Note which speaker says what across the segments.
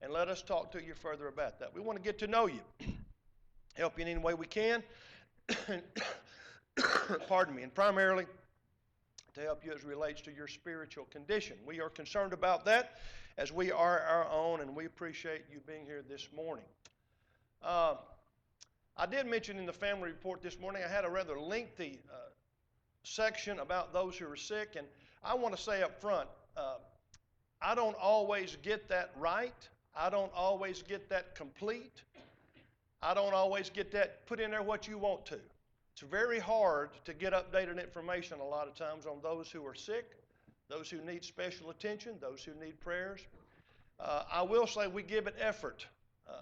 Speaker 1: and let us talk to you further about that. We want to get to know you, help you in any way we can, pardon me, and primarily to help you as it relates to your spiritual condition. We are concerned about that as we are our own, and we appreciate you being here this morning. I did mention in the family report this morning I had a rather lengthy section about those who are sick, and I want to say up front, I don't always get that right. I don't always get that complete. I don't always get that put in there what you want to. It's very hard to get updated information a lot of times on those who are sick, those who need special attention, those who need prayers. I will say we give it effort.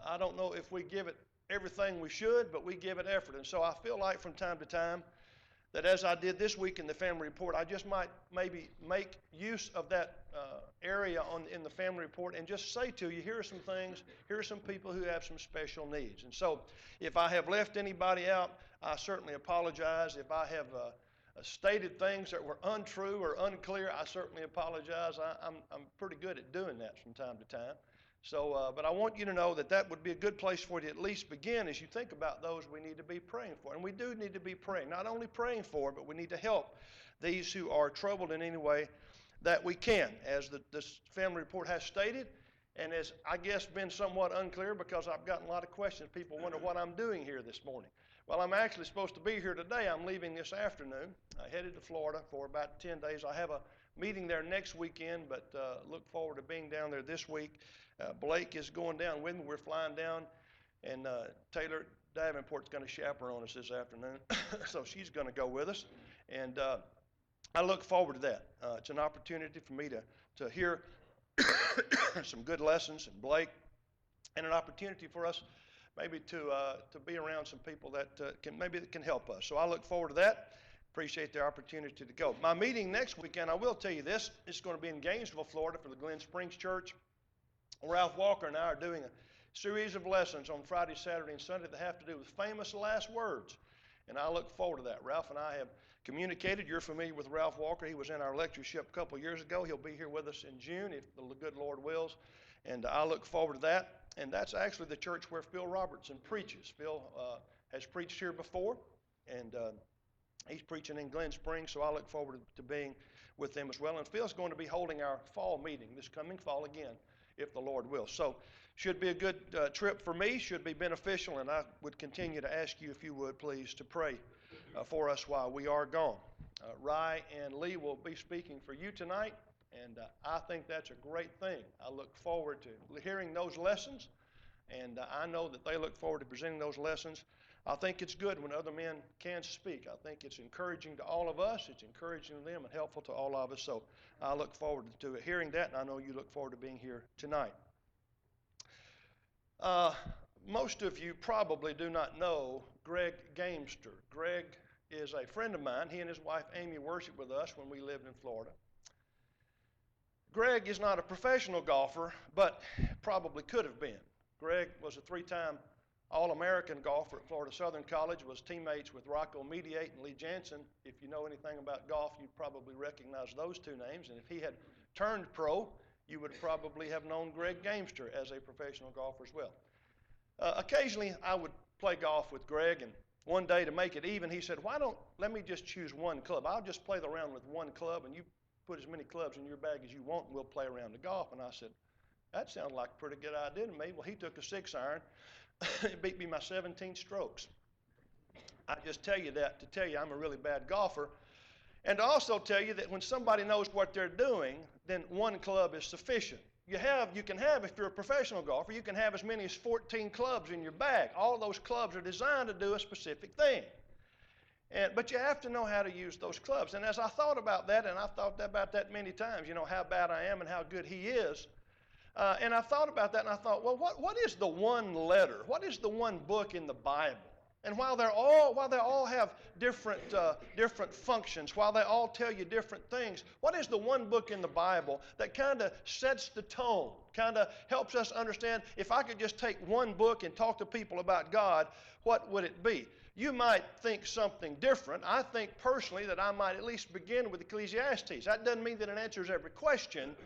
Speaker 1: I don't know if we give it everything we should, but we give it effort. And so I feel like from time to time that as I did this week in the family report, I just might maybe make use of that area in the family report and just say to you, here are some things, here are some people who have some special needs. And so if I have left anybody out, I certainly apologize. If I have stated things that were untrue or unclear, I certainly apologize. I'm pretty good at doing that from time to time. So, but I want you to know that that would be a good place for you to at least begin as you think about those we need to be praying for. And we do need to be praying, not only praying for, but we need to help these who are troubled in any way that we can, as this family report has stated, and as I guess been somewhat unclear because I've gotten a lot of questions. People wonder what I'm doing here this morning. Well, I'm actually supposed to be here today. I'm leaving this afternoon. I headed to Florida for about 10 days. I have a meeting there next weekend, but look forward to being down there this week. Blake is going down with me. We're flying down, and Taylor Davenport's going to chaperone us this afternoon, so she's going to go with us. And I look forward to that. It's an opportunity for me to hear some good lessons in Blake, and an opportunity for us maybe to be around some people that can help us. So I look forward to that. Appreciate the opportunity to go. My meeting next weekend, I will tell you this, it's going to be in Gainesville, Florida for the Glen Springs Church. Ralph Walker and I are doing a series of lessons on Friday, Saturday, and Sunday that have to do with famous last words. And I look forward to that. Ralph and I have communicated. You're familiar with Ralph Walker. He was in our lectureship a couple of years ago. He'll be here with us in June if the good Lord wills. And I look forward to that. And that's actually the church where Phil Robertson preaches. Phil has preached here before, and he's preaching in Glen Springs, so I look forward to being with them as well. And Phil's going to be holding our fall meeting this coming fall again, if the Lord will. So should be a good trip for me, should be beneficial, and I would continue to ask you, if you would, please, to pray for us while we are gone. Rye and Lee will be speaking for you tonight, and I think that's a great thing. I look forward to hearing those lessons, and I know that they look forward to presenting those lessons. I think it's good when other men can speak. I think it's encouraging to all of us. It's encouraging to them and helpful to all of us. So I look forward to hearing that, and I know you look forward to being here tonight. Most of you probably do not know Greg Gamester. Greg is a friend of mine. He and his wife Amy worshiped with us when we lived in Florida. Greg is not a professional golfer, but probably could have been. Greg was a three-time All-American golfer at Florida Southern College, was teammates with Rocco Mediate and Lee Jansen. If you know anything about golf, you probably recognize those two names. And if he had turned pro, you would probably have known Greg Gamester as a professional golfer as well. Occasionally, I would play golf with Greg, and one day to make it even, he said, let me just choose one club. I'll just play the round with one club, and you put as many clubs in your bag as you want, and we'll play around the golf. And I said, that sounds like a pretty good idea to me. Well, he took a 6-iron. It beat me by 17 strokes. I just tell you that to tell you I'm a really bad golfer. And to also tell you that when somebody knows what they're doing, then one club is sufficient. You can have, if you're a professional golfer, you can have as many as 14 clubs in your bag. All those clubs are designed to do a specific thing. But you have to know how to use those clubs. And as I thought about that, and I've thought about that many times, how bad I am and how good he is, and I thought about that, and I thought, well, what is the one letter? What is the one book in the Bible? And while they all have different functions, while they all tell you different things, what is the one book in the Bible that kind of sets the tone, kind of helps us understand? If I could just take one book and talk to people about God, what would it be? You might think something different. I think personally that I might at least begin with Ecclesiastes. That doesn't mean that it answers every question,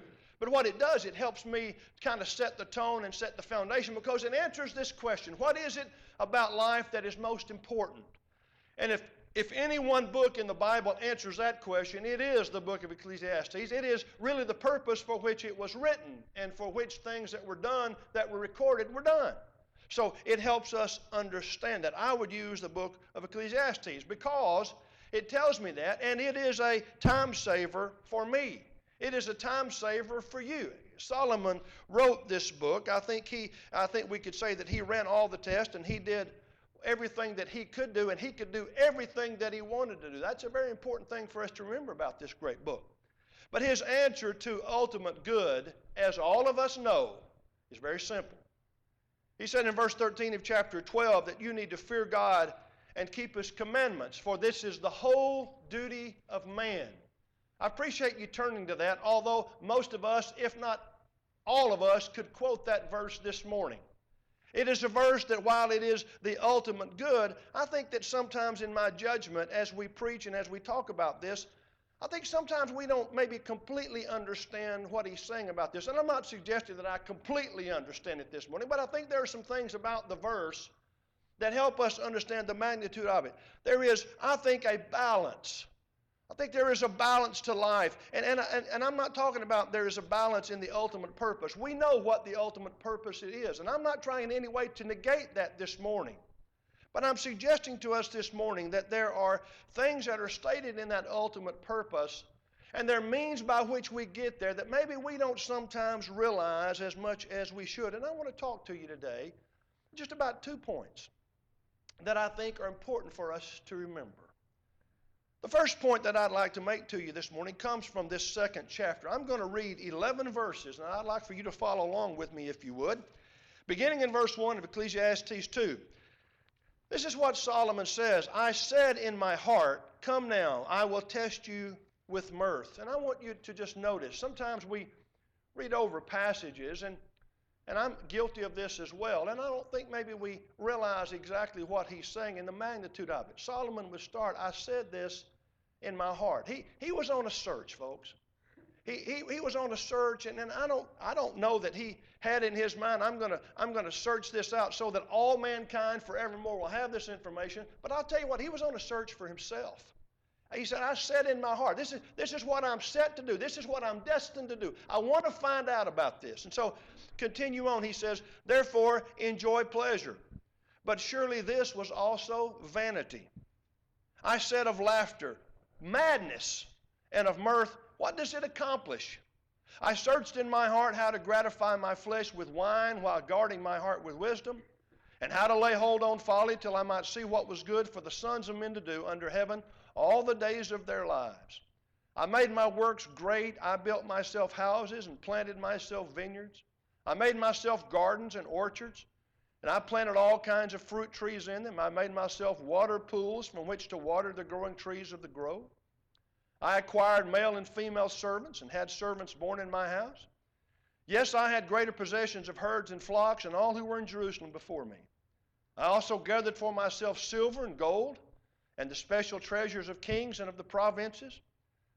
Speaker 1: But what it does, it helps me kind of set the tone and set the foundation because it answers this question: what is it about life that is most important? And if any one book in the Bible answers that question, it is the book of Ecclesiastes. It is really the purpose for which it was written and for which things that were done, that were recorded, were done. So it helps us understand that. I would use the book of Ecclesiastes because it tells me that, and it is a time saver for me. It is a time saver for you. Solomon wrote this book. I think we could say that he ran all the tests and he did everything that he could do, and he could do everything that he wanted to do. That's a very important thing for us to remember about this great book. But his answer to ultimate good, as all of us know, is very simple. He said in verse 13 of chapter 12 that you need to fear God and keep his commandments, for this is the whole duty of man. I appreciate you turning to that, although most of us, if not all of us, could quote that verse this morning. It is a verse that while it is the ultimate good, I think that sometimes in my judgment as we preach and as we talk about this, I think sometimes we don't maybe completely understand what he's saying about this. And I'm not suggesting that I completely understand it this morning, but I think there are some things about the verse that help us understand the magnitude of it. There is, I think, a balance. I think there is a balance to life. And I'm not talking about there is a balance in the ultimate purpose. We know what the ultimate purpose it is. And I'm not trying in any way to negate that this morning. But I'm suggesting to us this morning that there are things that are stated in that ultimate purpose, and there are means by which we get there that maybe we don't sometimes realize as much as we should. And I want to talk to you today just about 2 points that I think are important for us to remember. The first point that I'd like to make to you this morning comes from this second chapter. I'm going to read 11 verses, and I'd like for you to follow along with me if you would. Beginning in verse 1 of Ecclesiastes 2. This is what Solomon says: I said in my heart, come now, I will test you with mirth. And I want you to just notice, sometimes we read over passages, and I'm guilty of this as well, and I don't think maybe we realize exactly what he's saying and the magnitude of it. Solomon would start, I said this in my heart. He was on a search, folks. He was on a search, and I don't know that he had in his mind, I'm gonna search this out so that all mankind forevermore will have this information. But I'll tell you what, he was on a search for himself. He said, I said in my heart, this is what I'm set to do. This is what I'm destined to do. I want to find out about this. And so continue on. He says, therefore enjoy pleasure. But surely this was also vanity. I said of laughter, madness, and of mirth, what does it accomplish? I searched in my heart how to gratify my flesh with wine while guarding my heart with wisdom, and how to lay hold on folly till I might see what was good for the sons of men to do under heaven all the days of their lives. I made my works great. I built myself houses and planted myself vineyards. I made myself gardens and orchards, and I planted all kinds of fruit trees in them. I made myself water pools from which to water the growing trees of the grove. I acquired male and female servants and had servants born in my house. Yes, I had greater possessions of herds and flocks and all who were in Jerusalem before me. I also gathered for myself silver and gold and the special treasures of kings and of the provinces.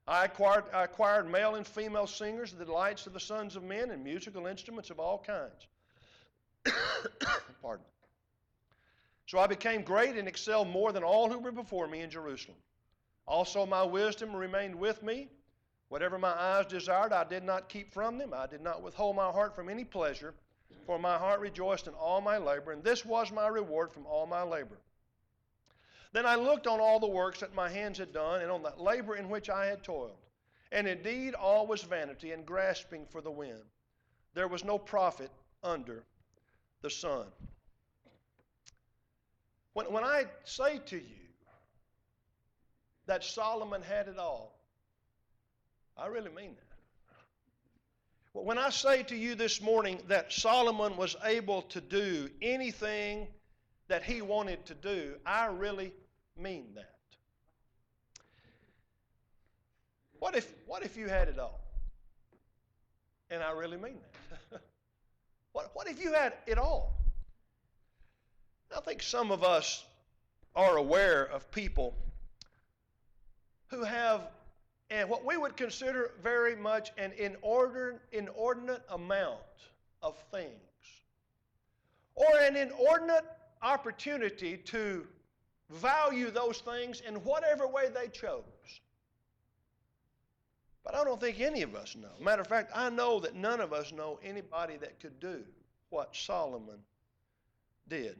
Speaker 1: I acquired male and female singers, the delights of the sons of men, and musical instruments of all kinds. Pardon. So I became great and excelled more than all who were before me in Jerusalem. Also my wisdom remained with me. Whatever my eyes desired, I did not keep from them. I did not withhold my heart from any pleasure, for my heart rejoiced in all my labor, and this was my reward from all my labor. Then I looked on all the works that my hands had done, and on that labor in which I had toiled. And indeed all was vanity and grasping for the wind. There was no profit under the sun. When I say to you that Solomon had it all, I really mean that. When I say to you this morning that Solomon was able to do anything that he wanted to do, I really mean that. What if you had it all? And I really mean that. What if you had it all? I think some of us are aware of people who have and what we would consider very much an inordinate amount of things, or an inordinate opportunity to value those things in whatever way they chose. But I don't think any of us know. Matter of fact, I know that none of us know anybody that could do what Solomon did.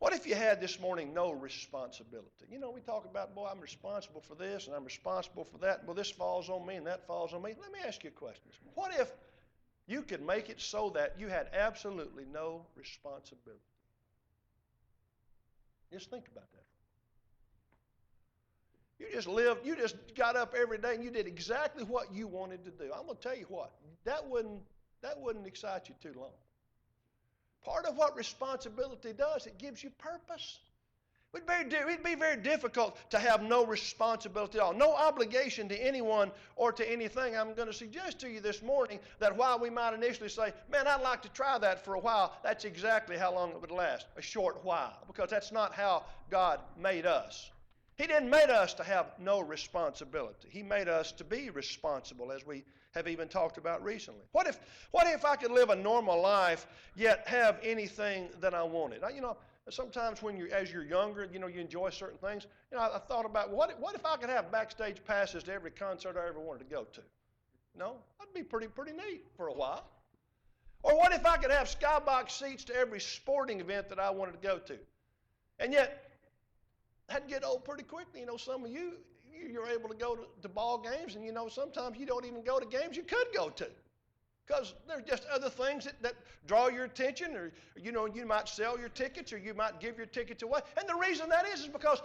Speaker 1: What if you had this morning no responsibility? You know, we talk about, boy, I'm responsible for this and I'm responsible for that. Well, this falls on me and that falls on me. Let me ask you a question. What if you could make it so that you had absolutely no responsibility? Just think about that. You just lived, you just got up every day and you did exactly what you wanted to do. I'm going to tell you what, that wouldn't excite you too long. Part of what responsibility does, it gives you purpose. It'd be very difficult to have no responsibility at all, no obligation to anyone or to anything. I'm going to suggest to you this morning that while we might initially say, man, I'd like to try that for a while, that's exactly how long it would last, a short while, because that's not how God made us. He didn't make us to have no responsibility. He made us to be responsible, as we have even talked about recently. What if I could live a normal life yet have anything that I wanted? You know, sometimes as you're younger, you know, you enjoy certain things. You know, I thought about what if I could have backstage passes to every concert I ever wanted to go to? No, that'd be pretty neat for a while. Or what if I could have skybox seats to every sporting event that I wanted to go to? And yet, that'd get old pretty quickly. You know, some of you're able to go to ball games, and you know, sometimes you don't even go to games you could go to, because there's just other things that draw your attention, or you know, you might sell your tickets, or you might give your tickets away. And the reason that is because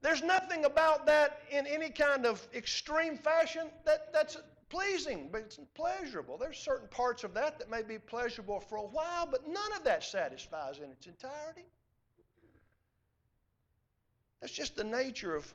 Speaker 1: there's nothing about that in any kind of extreme fashion that's pleasing, but it's pleasurable. There's certain parts of that may be pleasurable for a while, but none of that satisfies in its entirety. That's just the nature of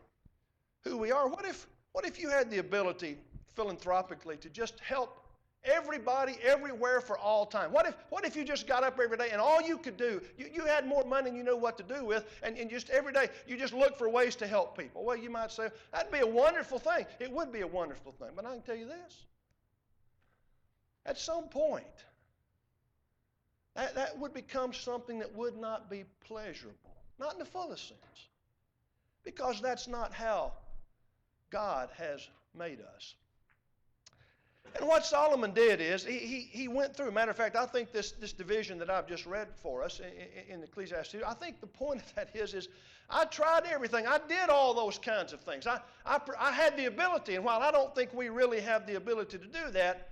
Speaker 1: who we are. What if you had the ability philanthropically to just help everybody everywhere for all time? What if you just got up every day and all you could do, you had more money than you knew what to do with, and just every day you just look for ways to help people? Well, you might say, that'd be a wonderful thing. It would be a wonderful thing. But I can tell you this. At some point, that would become something that would not be pleasurable. Not in the fullest sense. Because that's not how God has made us. And what Solomon did is he went through. Matter of fact, I think this division that I've just read for us in Ecclesiastes, I think the point of that is I tried everything. I did all those kinds of things. I had the ability, and while I don't think we really have the ability to do that,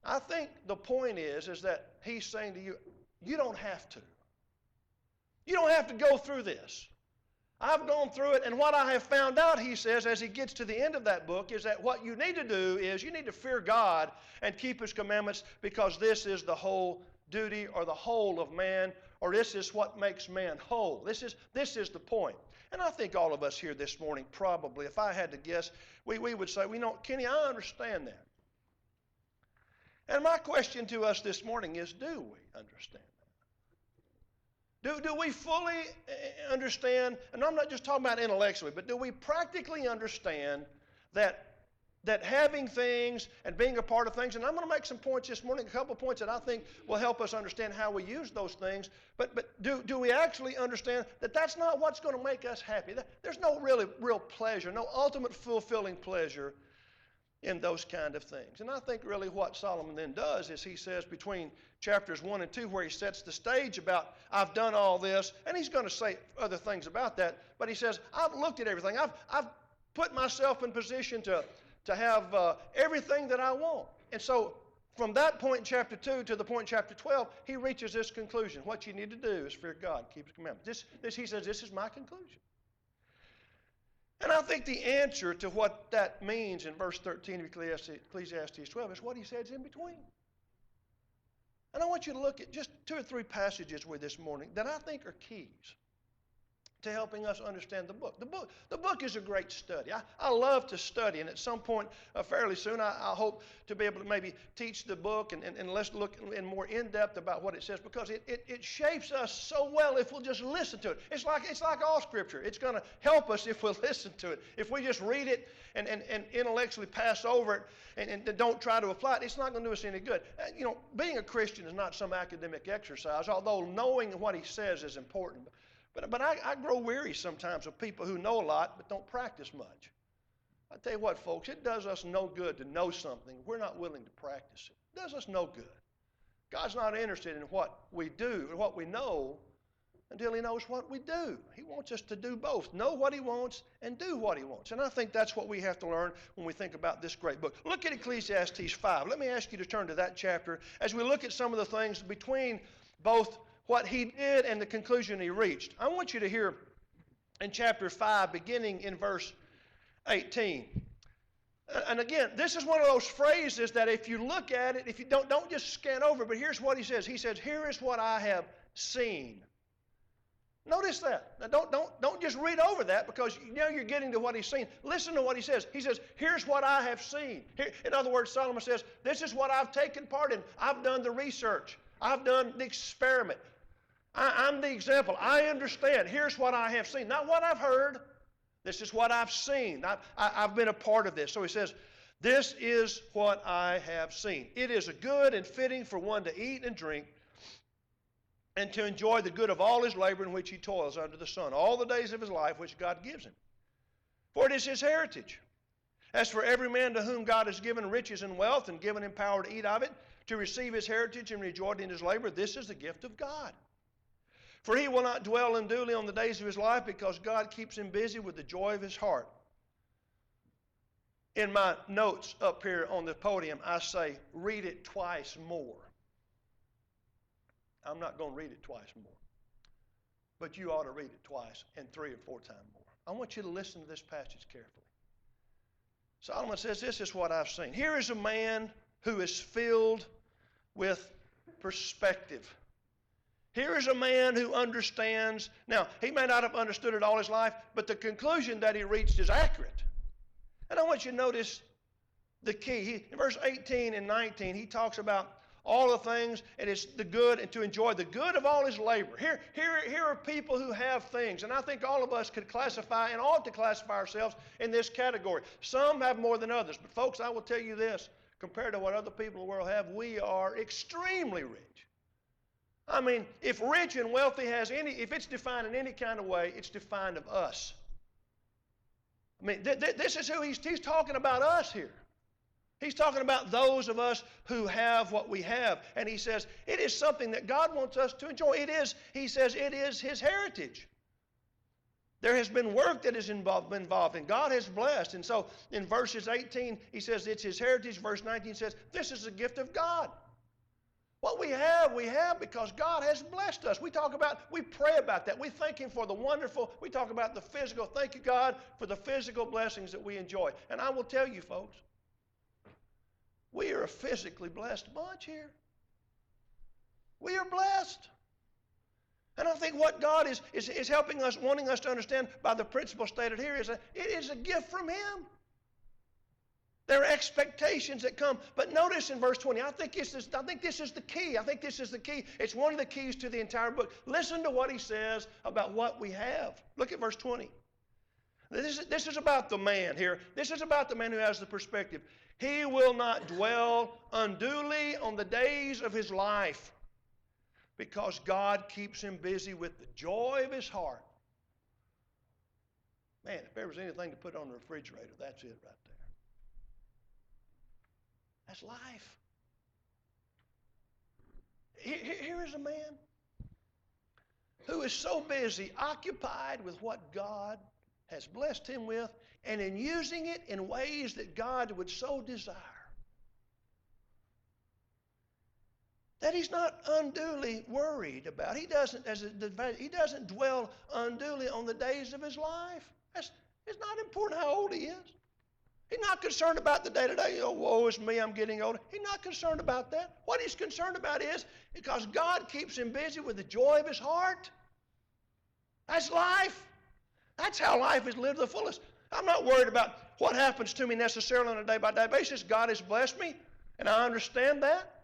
Speaker 1: I think the point is that he's saying to you, you don't have to. You don't have to go through this. I've gone through it, and what I have found out, he says, as he gets to the end of that book, is that what you need to do is you need to fear God and keep his commandments, because this is the whole duty or the whole of man, or this is what makes man whole. This is the point. And I think all of us here this morning probably, if I had to guess, we would say, well, you know, Kenny, I understand that. And my question to us this morning is, do we understand? Do we fully understand, and I'm not just talking about intellectually, but do we practically understand that having things and being a part of things, and I'm going to make some points this morning, a couple of points that I think will help us understand how we use those things, but do we actually understand that that's not what's going to make us happy? There's no real pleasure, no ultimate fulfilling pleasure in those kind of things. And I think really what Solomon then does is he says between chapters 1 and 2, where he sets the stage about, I've done all this, and he's going to say other things about that, but he says, I've looked at everything. I've put myself in position to have everything that I want. And so from that point in chapter 2 to the point in chapter 12, he reaches this conclusion. What you need to do is fear God, keep his commandments. He says, this is my conclusion. And I think the answer to what that means in verse 13 of Ecclesiastes 12 is what he says in between. And I want you to look at just 2 or 3 passages with this morning that I think are keys to helping us understand the book. The book is a great study. I love to study, and at some point fairly soon I hope to be able to maybe teach the book and let's look in more in-depth about what it says, because it shapes us so well if we'll just listen to it. It's like all Scripture. It's going to help us if we'll listen to it. If we just read it and intellectually pass over it and don't try to apply it, it's not going to do us any good. Being a Christian is not some academic exercise, although knowing what he says is important. But I grow weary sometimes of people who know a lot but don't practice much. I tell you what, folks, it does us no good to know something if we're not willing to practice it. It does us no good. God's not interested in what we do or what we know until he knows what we do. He wants us to do both, know what he wants and do what he wants. And I think that's what we have to learn when we think about this great book. Look at Ecclesiastes 5. Let me ask you to turn to that chapter as we look at some of the things between both what he did and the conclusion he reached. I want you to hear in chapter 5, beginning in verse 18. And again, this is one of those phrases that if you look at it, if you don't just scan over, but here's what he says. He says, "Here is what I have seen." Notice that. Now don't just read over that, because now you're getting to what he's seen. Listen to what he says. He says, "Here's what I have seen." In other words, Solomon says, this is what I've taken part in. I've done the research. I've done the experiment. I'm the example. I understand. Here's what I have seen. Not what I've heard. This is what I've seen. I've been a part of this. So he says, this is what I have seen. It is a good and fitting for one to eat and drink and to enjoy the good of all his labor in which he toils under the sun, all the days of his life which God gives him. For it is his heritage. As for every man to whom God has given riches and wealth and given him power to eat of it, to receive his heritage and rejoice in his labor, this is the gift of God. For he will not dwell unduly on the days of his life, because God keeps him busy with the joy of his heart. In my notes up here on the podium, I say, read it twice more. I'm not going to read it twice more. But you ought to read it twice and 3 or 4 times more. I want you to listen to this passage carefully. Solomon says, this is what I've seen. Here is a man who is filled with perspective. Here is a man who understands. Now, he may not have understood it all his life, but the conclusion that he reached is accurate. And I want you to notice the key. In verse 18 and 19, he talks about all the things, and it's the good, and to enjoy the good of all his labor. Here are people who have things, and I think all of us could classify and ought to classify ourselves in this category. Some have more than others, but folks, I will tell you this, compared to what other people in the world have, we are extremely rich. I mean, if rich and wealthy if it's defined in any kind of way, it's defined of us. I mean, this is who he's talking about us here. He's talking about those of us who have what we have. And he says, it is something that God wants us to enjoy. He says, it is his heritage. There has been work that is involved, and God has blessed. And so in verses 18, he says it's his heritage. Verse 19 says, this is a gift of God. What we have because God has blessed us. We pray about that. We thank him for the wonderful. We talk about the physical. Thank you, God, for the physical blessings that we enjoy. And I will tell you, folks, we are a physically blessed bunch here. We are blessed. And I think what God is helping us, wanting us to understand by the principle stated here is that it is a gift from him. There are expectations that come. But notice in verse 20, I think this is the key. I think this is the key. It's one of the keys to the entire book. Listen to what he says about what we have. Look at verse 20. This is about the man here. This is about the man who has the perspective. He will not dwell unduly on the days of his life, because God keeps him busy with the joy of his heart. Man, if there was anything to put on the refrigerator, that's it right there. That's life. Here is a man who is so busy, occupied with what God has blessed him with, and in using it in ways that God would so desire, that he's not unduly worried about. He doesn't dwell unduly on the days of his life. It's not important how old he is. He's not concerned about the day-to-day, woe is me, I'm getting older. He's not concerned about that. What he's concerned about is because God keeps him busy with the joy of his heart. That's life. That's how life is lived to the fullest. I'm not worried about what happens to me necessarily on a day-by-day basis. God has blessed me, and I understand that.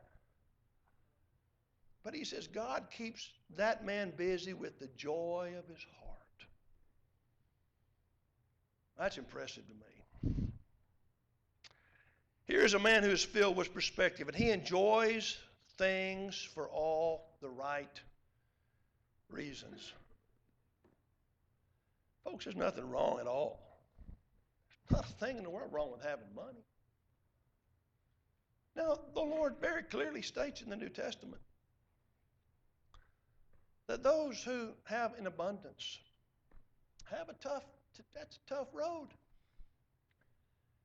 Speaker 1: But he says God keeps that man busy with the joy of his heart. That's impressive to me. Here's a man who is filled with perspective, and he enjoys things for all the right reasons. Folks, there's nothing wrong at all. There's not a thing in the world wrong with having money. Now, the Lord very clearly states in the New Testament that those who have in abundance have that's a tough road.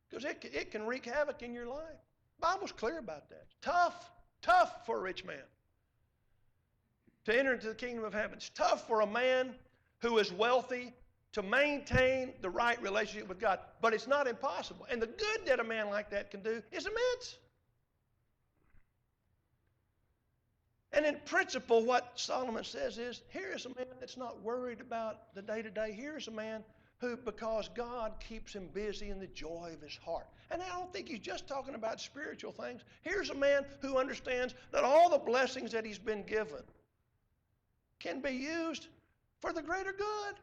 Speaker 1: Because it can wreak havoc in your life. The Bible's clear about that. Tough for a rich man to enter into the kingdom of heaven. It's tough for a man who is wealthy to maintain the right relationship with God. But it's not impossible. And the good that a man like that can do is immense. And in principle, what Solomon says is, here is a man that's not worried about the day-to-day. Here's a man who, because God keeps him busy in the joy of his heart. And I don't think he's just talking about spiritual things. Here's a man who understands that all the blessings that he's been given can be used for the greater good,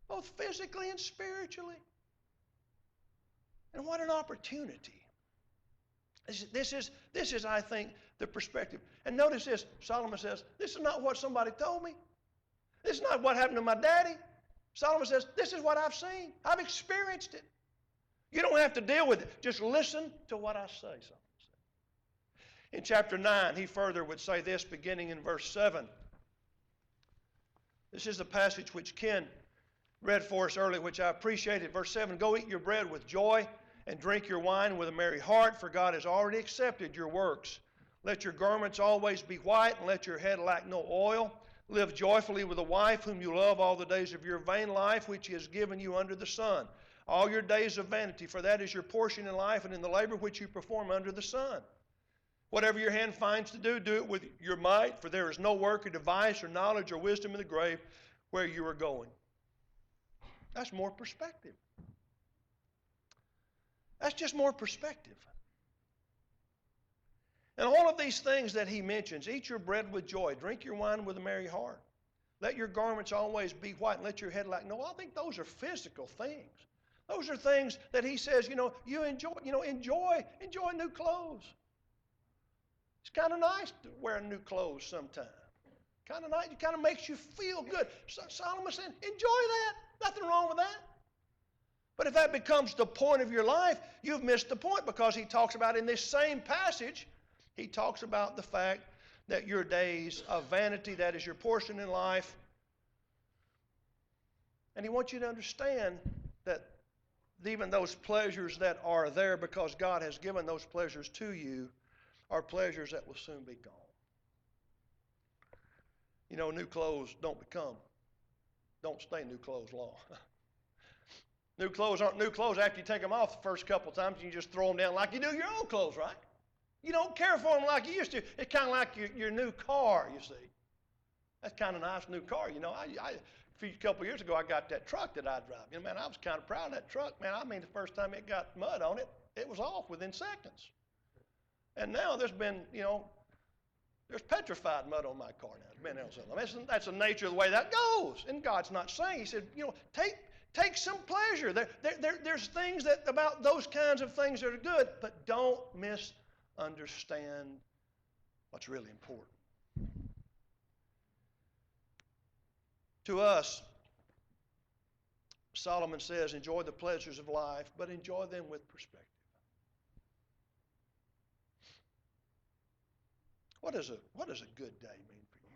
Speaker 1: both physically and spiritually. And what an opportunity. This is, I think, the perspective. And notice this, Solomon says, this is not what somebody told me. This is not what happened to my daddy. Solomon says, this is what I've seen. I've experienced it. You don't have to deal with it. Just listen to what I say, Solomon said. In chapter 9, he further would say this, beginning in verse 7. This is the passage which Ken read for us earlier, which I appreciated. Verse 7, go eat your bread with joy and drink your wine with a merry heart, for God has already accepted your works. Let your garments always be white, and let your head lack no oil. Live joyfully with a wife whom you love all the days of your vain life, which he has given you under the sun. All your days of vanity, for that is your portion in life and in the labor which you perform under the sun. Whatever your hand finds to do, do it with your might, for there is no work or device or knowledge or wisdom in the grave where you are going. That's more perspective. That's just more perspective. And all of these things that he mentions, eat your bread with joy, drink your wine with a merry heart. Let your garments always be white, and let your head lack no. I think those are physical things. Those are things that he says, you enjoy new clothes. It's kind of nice to wear new clothes sometimes. Kind of nice. It kind of makes you feel good. Solomon said, enjoy that. Nothing wrong with that. But if that becomes the point of your life, you've missed the point, because he talks about in this same passage, he talks about the fact that your days of vanity, that is your portion in life. And he wants you to understand that even those pleasures that are there because God has given those pleasures to you are pleasures that will soon be gone. New clothes don't stay new clothes long. New clothes aren't new clothes after you take them off the first couple times, and you just throw them down like you do your old clothes, right? You don't care for them like you used to. It's kind of like your new car, you see. That's kind of a nice new car. A couple years ago, I got that truck that I drive. Man, I was kind of proud of that truck. Man, the first time it got mud on it, it was off within seconds. And now there's petrified mud on my car now. That's the nature of the way that goes. And God's not saying. He said, take some pleasure. There's things about those kinds of things that are good, but don't misunderstand what's really important. To us, Solomon says, enjoy the pleasures of life, but enjoy them with perspective. What does a good day mean for you?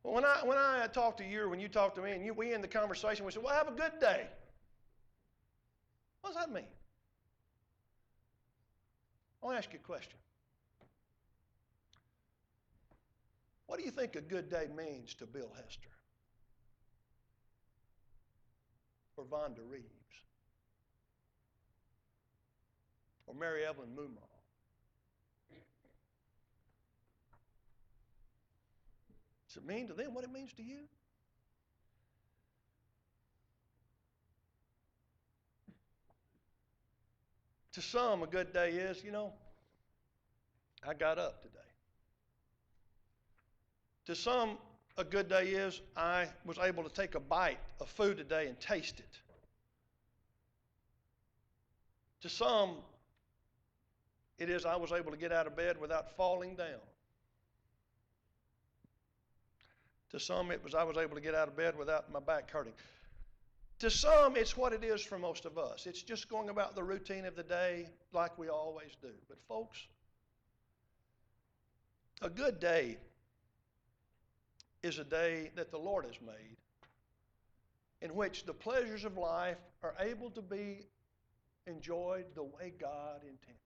Speaker 1: Well, when I talk to you, or when you talk to me, and we end the conversation, we say, well, have a good day. What does that mean? I want to ask you a question. What do you think a good day means to Bill Hester? Or Vonda Reeves? Or Mary Evelyn Mumaw? Does it mean to them what it means to you? To some, a good day is, I got up today. To some, a good day is I was able to take a bite of food today and taste it. To some, it is I was able to get out of bed without falling down. To some, it was I was able to get out of bed without my back hurting. To some, it's what it is for most of us. It's just going about the routine of the day like we always do. But folks, a good day is a day that the Lord has made in which the pleasures of life are able to be enjoyed the way God intended.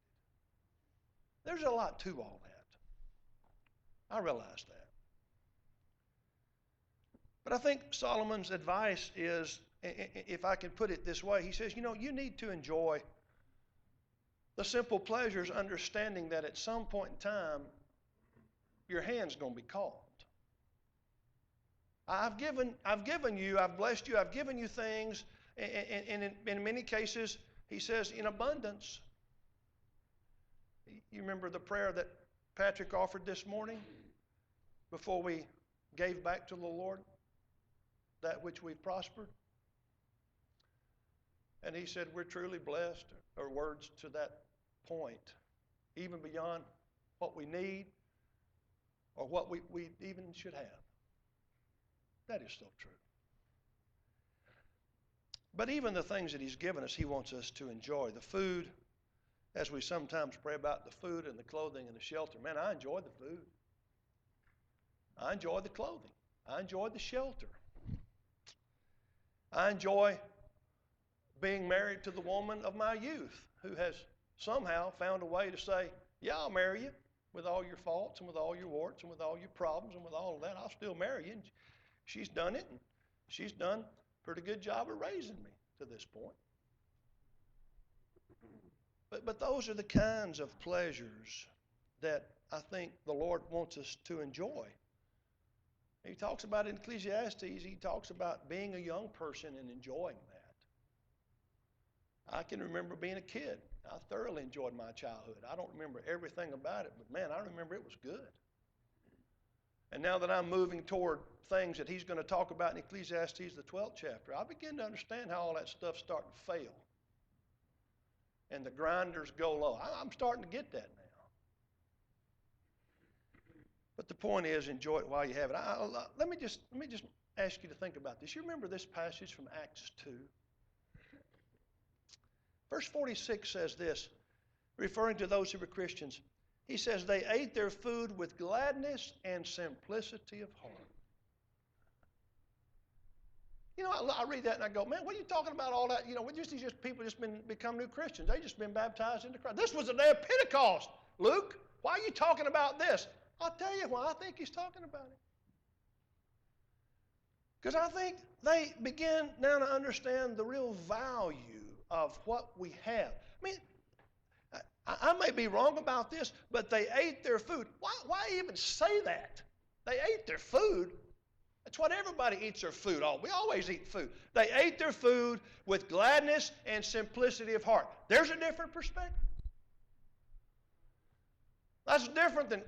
Speaker 1: There's a lot to all that. I realize that. But I think Solomon's advice is, if I can put it this way, he says, you need to enjoy the simple pleasures, understanding that at some point in time, your hand's going to be called. I've blessed you, I've given you things, and in many cases, he says, in abundance. You remember the prayer that Patrick offered this morning before we gave back to the Lord that which we've prospered? And he said, we're truly blessed, or words to that point, even beyond what we need or what we even should have. That is so true. But even the things that he's given us, he wants us to enjoy. The food, as we sometimes pray about the food and the clothing and the shelter. Man, I enjoy the food. I enjoy the clothing. I enjoy the shelter. I enjoy being married to the woman of my youth who has somehow found a way to say, yeah, I'll marry you with all your faults and with all your warts and with all your problems and with all of that. I'll still marry you. And she's done it, and she's done a pretty good job of raising me to this point. But those are the kinds of pleasures that I think the Lord wants us to enjoy. He talks about in Ecclesiastes, he talks about being a young person and enjoying that. I can remember being a kid. I thoroughly enjoyed my childhood. I don't remember everything about it, but man, I remember it was good. And now that I'm moving toward things that he's going to talk about in Ecclesiastes, the 12th chapter, I begin to understand how all that stuff's starting to fail. And the grinders go low. I'm starting to get that now. But the point is, enjoy it while you have it. Let me just ask you to think about this. You remember this passage from Acts 2? Verse 46 says this, referring to those who were Christians. He says, they ate their food with gladness and simplicity of heart. I read that and I go, man, what are you talking about all that? People just become new Christians. They just been baptized into Christ. This was the day of Pentecost, Luke. Why are you talking about this? I'll tell you why I think he's talking about it. Because I think they begin now to understand the real value of what we have. I mean, I may be wrong about this, but they ate their food. Why even say that? They ate their food. That's what everybody eats their food. We always eat food. They ate their food with gladness and simplicity of heart. There's a different perspective. That's different than,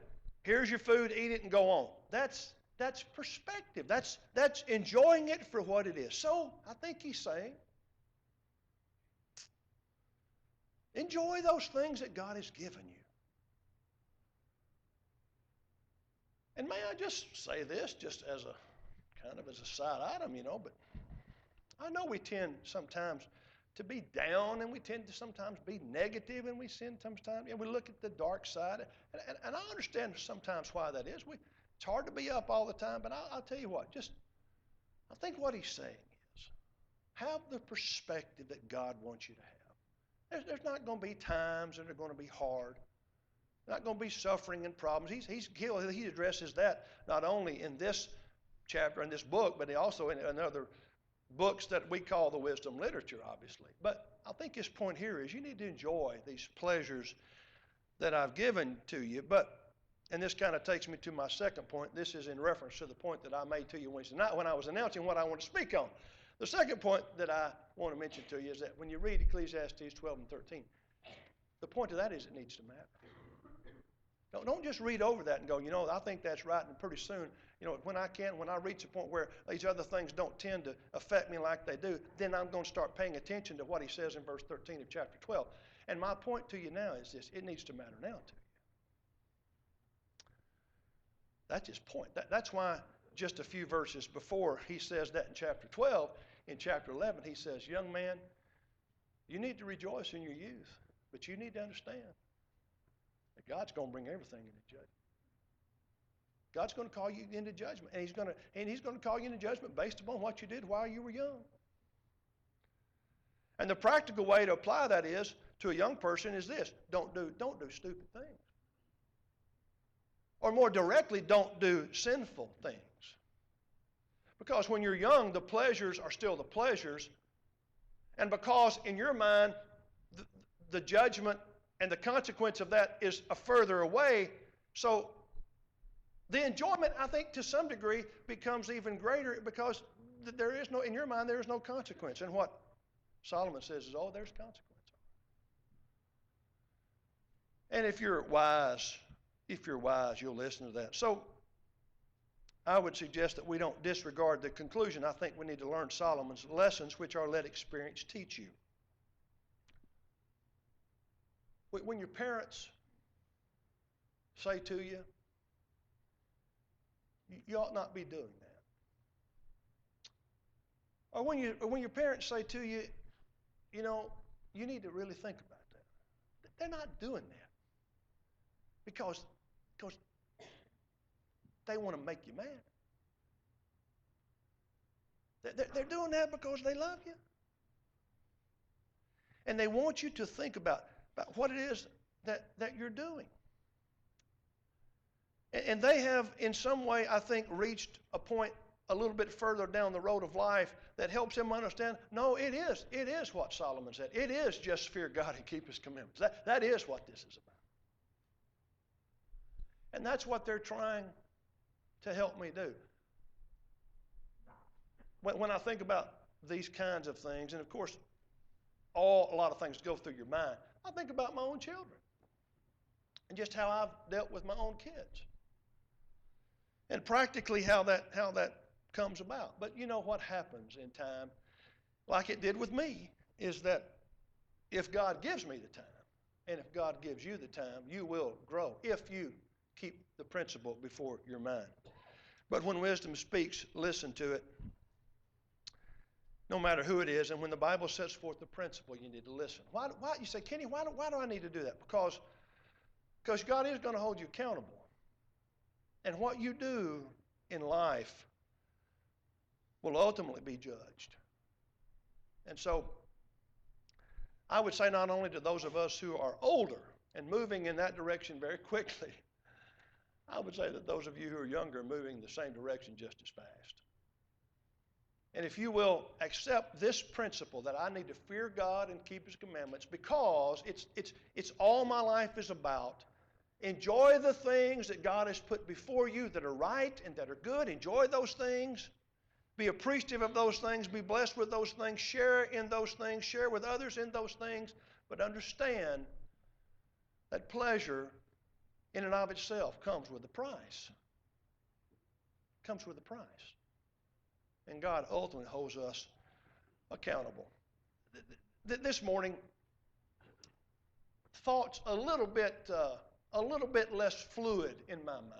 Speaker 1: here's your food, eat it and go on. That's perspective. That's enjoying it for what it is. So I think he's saying, enjoy those things that God has given you. And may I just say this, just as a kind of as a side item, but I know we tend sometimes to be down, and we tend to sometimes be negative, and we sometimes we look at the dark side, and I understand sometimes why that is. It's hard to be up all the time, but I'll tell you what, I think what he's saying is, have the perspective that God wants you to have. There's not going to be times that are going to be hard. There's not going to be suffering and problems. He addresses that not only in this chapter, in this book, but also in other books that we call the wisdom literature, obviously. But I think his point here is you need to enjoy these pleasures that I've given to you. And this kind of takes me to my second point. This is in reference to the point that I made to you Wednesday night when I was announcing what I want to speak on. The second point that I want to mention to you is that when you read Ecclesiastes 12 and 13, The point of that is it needs to matter. Don't just read over that and go, I think that's right, and pretty soon, when I reach a point where these other things don't tend to affect me like they do, then I'm going to start paying attention to what he says in verse 13 of chapter 12. And my point to you now is this: it needs to matter now to you. That's his point. That's why just a few verses before he says that in chapter 12, in chapter 11, he says, young man, you need to rejoice in your youth, but you need to understand that God's going to bring everything into judgment. God's going to call you into judgment, and He's going to call you into judgment based upon what you did while you were young. And the practical way to apply that is to a young person is this: don't do stupid things. Or more directly, don't do sinful things. Because when you're young, the pleasures are still the pleasures, and because in your mind the judgment and the consequence of that is a further away, so the enjoyment, I think, to some degree becomes even greater because in your mind, there is no consequence. And what Solomon says is, there's consequence. And if you're wise, you'll listen to that. So I would suggest that we don't disregard the conclusion. I think we need to learn Solomon's lessons, which are let experience teach you. When your parents say to you, you ought not be doing that. Or when your parents say to you, you need to really think about that. They're not doing that because they want to make you mad. They're doing that because they love you. And they want you to think about what it is that you're doing. And they have, in some way, I think, reached a point a little bit further down the road of life that helps them understand, no, it is what Solomon said. It is just fear God and keep His commandments. That is what this is about. And that's what they're trying to help me do. When I think about these kinds of things, and of course, a lot of things go through your mind, I think about my own children and just how I've dealt with my own kids. And practically how that comes about. But you know what happens in time, like it did with me, is that if God gives me the time, and if God gives you the time, you will grow if you keep the principle before your mind. But when wisdom speaks, listen to it, no matter who it is. And when the Bible sets forth the principle, you need to listen. Why you say, Kenny, why do I need to do that? Because God is going to hold you accountable. And what you do in life will ultimately be judged. And so I would say not only to those of us who are older and moving in that direction very quickly, I would say that those of you who are younger are moving in the same direction just as fast. And if you will accept this principle that I need to fear God and keep His commandments because it's all my life is about. Enjoy the things that God has put before you that are right and that are good. Enjoy those things. Be appreciative of those things. Be blessed with those things. Share in those things. Share with others in those things. But understand that pleasure in and of itself comes with a price. Comes with a price. And God ultimately holds us accountable. This morning, thoughts a little bit less fluid in my mind.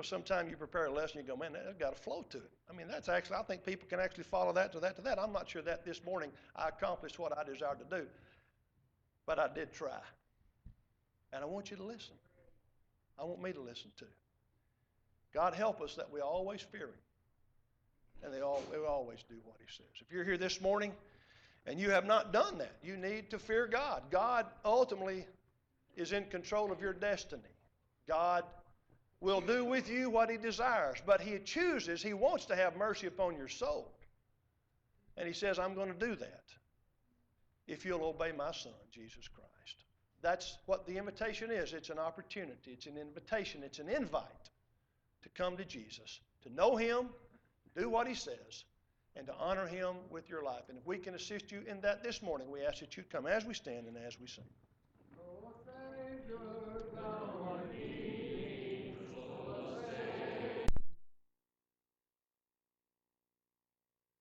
Speaker 1: Sometimes you prepare a lesson, you go, man, that's got a flow to it. I mean, I think people can actually follow that to that. I'm not sure that this morning I accomplished what I desired to do, but I did try. And I want you to listen. I want me to listen too. God help us that we always fear Him. And we always do what He says. If you're here this morning and you have not done that, you need to fear God. God ultimately is in control of your destiny. God will do with you what He desires, but He wants to have mercy upon your soul. And He says, I'm going to do that if you'll obey my Son, Jesus Christ. That's what the invitation is. It's an opportunity. It's an invitation. It's an invite to come to Jesus, to know Him, do what He says, and to honor Him with your life. And if we can assist you in that this morning, we ask that you come as we stand and as we sing.
Speaker 2: Oh, Savior.